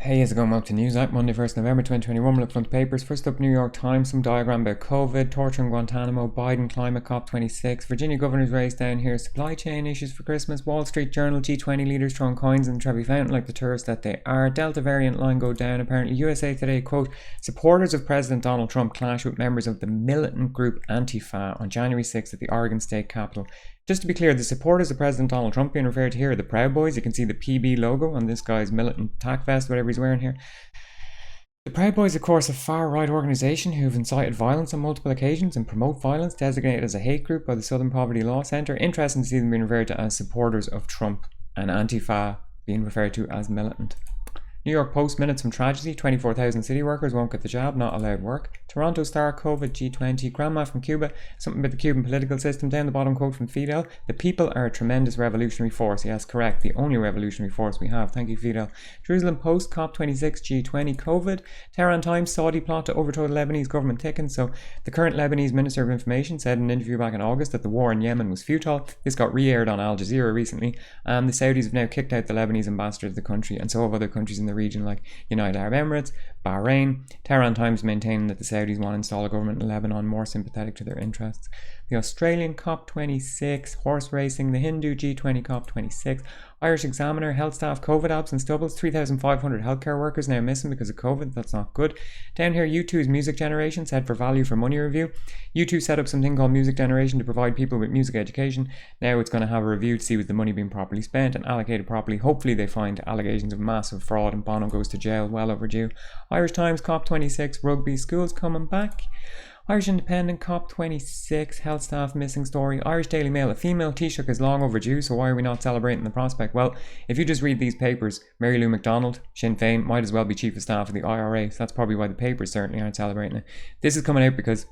Hey, how's it going? Welcome to News Act, Monday, 1st November 2021. We'll look front papers. First up, New York Times, some diagram about COVID, torture in Guantanamo, Biden climate COP26, Virginia governor's race down here, supply chain issues for Christmas, Wall Street Journal, G20 leaders throwing coins in the Trevi Fountain like the tourists that they are, Delta variant line go down apparently, USA Today, quote, supporters of President Donald Trump clash with members of the militant group Antifa on January 6th at the Oregon State Capitol. Just to be clear, the supporters of President Donald Trump being referred to here are the Proud Boys. You can see the PB logo on this guy's militant tack vest, whatever he's wearing here. The Proud Boys, of course, a far-right organisation who have incited violence on multiple occasions and promote violence, designated as a hate group by the Southern Poverty Law Centre. Interesting to see them being referred to as supporters of Trump, and Antifa being referred to as militant. New York Post, minutes from tragedy, 24,000 city workers won't get the job, not allowed work. Toronto Star, COVID, G20, grandma from Cuba, something about the Cuban political system. Down the bottom, quote from Fidel, the people are a tremendous revolutionary force. Yes, correct, the only revolutionary force we have. Thank you, Fidel. Jerusalem Post, COP26, G20, COVID. Tehran Times, Saudi plot to overthrow the Lebanese government thickens. So the current Lebanese Minister of Information said in an interview back in August that the war in Yemen was futile. This got re-aired on Al Jazeera recently, and the Saudis have now kicked out the Lebanese ambassador to the country, and so have other countries in the region like United Arab Emirates, Bahrain. Tehran Times maintaining that the Saudis want to install a government in Lebanon more sympathetic to their interests. The Australian COP26, horse racing, the Hindu G20 COP26, Irish Examiner, health staff, COVID absence doubles, 3,500 healthcare workers now missing because of COVID. That's not good. Down here, U2's music generation said for value for money review. U2 set up something called Music Generation to provide people with music education. Now it's going to have a review to see was the money being properly spent and allocated properly. Hopefully they find allegations of massive fraud and Bono goes to jail, well overdue. Irish Times, COP26, rugby, schools coming back. Irish Independent, COP26, health staff missing story. Irish Daily Mail, a female Taoiseach is long overdue, so why are we not celebrating the prospect? Well, if you just read these papers, Mary Lou McDonald, Sinn Féin, might as well be Chief of Staff of the IRA, so that's probably why the papers certainly aren't celebrating it. This is coming out because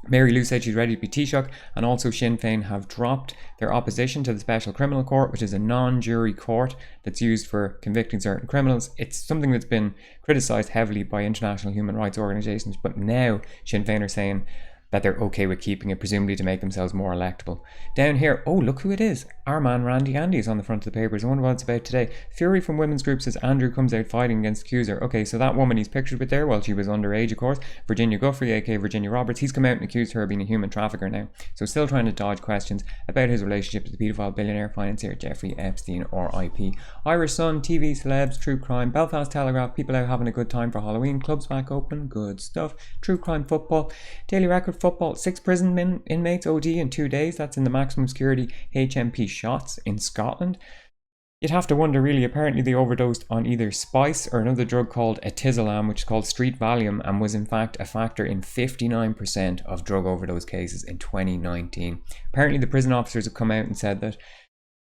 Mary Lou said she's ready to be Taoiseach, and also Sinn Féin have dropped their opposition to the Special Criminal Court, which is a non-jury court that's used for convicting certain criminals. It's something that's been criticised heavily by international human rights organisations, but now Sinn Féin are saying that they're okay with keeping it, presumably to make themselves more electable. Down here, oh, look who it is. Our man Randy Andy is on the front of the papers. I wonder what it's about today. Fury from women's group says Andrew comes out fighting against accuser. Okay, so that woman he's pictured with there, well, she was underage, of course. Virginia Guffrey, aka Virginia Roberts, he's come out and accused her of being a human trafficker now. So still trying to dodge questions about his relationship to the paedophile billionaire financier Jeffrey Epstein, or IP. Irish Sun, TV, celebs, true crime. Belfast Telegraph, people out having a good time for Halloween. Clubs back open, good stuff. True crime football. Daily Record football, 6 prison inmates OD in 2 days. That's in the maximum security HMP Shots in Scotland. You'd have to wonder really, apparently they overdosed on either spice or another drug called atizolam, which is called street Valium, and was in fact a factor in 59% of drug overdose cases in 2019. Apparently the prison officers have come out and said that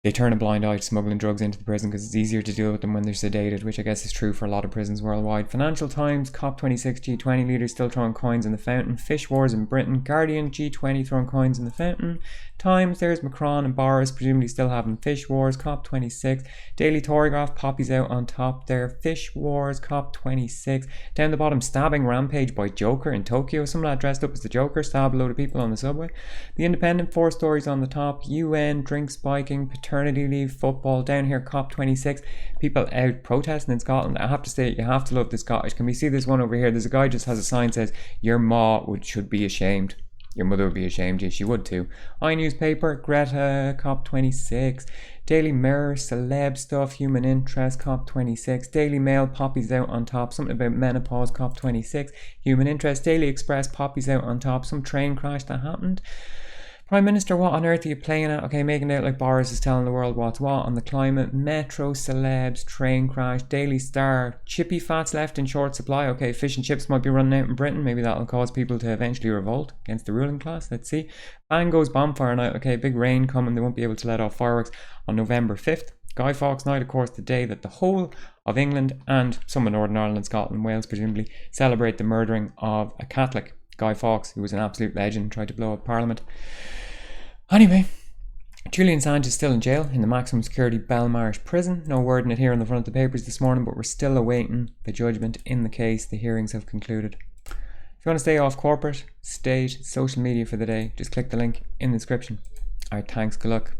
they turn a blind eye to smuggling drugs into the prison because it's easier to deal with them when they're sedated, which I guess is true for a lot of prisons worldwide. Financial Times, COP26, G20 leaders still throwing coins in the fountain. Fish wars in Britain. Guardian, G20 throwing coins in the fountain. Times, there's Macron and Boris presumably still having fish wars. COP26. Daily Telegraph, poppies out on top there. Fish wars, COP26. Down the bottom, stabbing rampage by Joker in Tokyo. Some lad dressed up as the Joker stabbed a load of people on the subway. The Independent, 4 stories on the top. UN, drink spiking, paternity leave, football. Down here, COP26, people out protesting in Scotland. I have to say, you have to love the Scottish. Can we see this one over here? There's a guy just has a sign that says, your ma should be ashamed. Your mother would be ashamed. Yeah, she would too. iNewspaper, Greta, COP26. Daily Mirror, celeb stuff, human interest, COP26. Daily Mail, poppies out on top. Something about menopause, COP26. Human interest. Daily Express, poppies out on top. Some train crash that happened. Prime Minister, what on earth are you playing at? Okay, making it out like Boris is telling the world what's what on the climate. Metro, celebs, train crash, Daily Star, chippy fats left in short supply. Okay, fish and chips might be running out in Britain. Maybe that'll cause people to eventually revolt against the ruling class. Let's see. Bang goes bonfire night. Okay, big rain coming. They won't be able to let off fireworks on November 5th. Guy Fawkes night, of course, the day that the whole of England and some of Northern Ireland, Scotland, Wales presumably celebrate the murdering of a Catholic, Guy Fawkes, who was an absolute legend and tried to blow up Parliament. Anyway, Julian Assange is still in jail in the maximum security Belmarsh prison. No word in it here on the front of the papers this morning, but we're still awaiting the judgment in the case. The hearings have concluded. If you want to stay off corporate, state, social media for the day, just click the link in the description. Alright, thanks, good luck.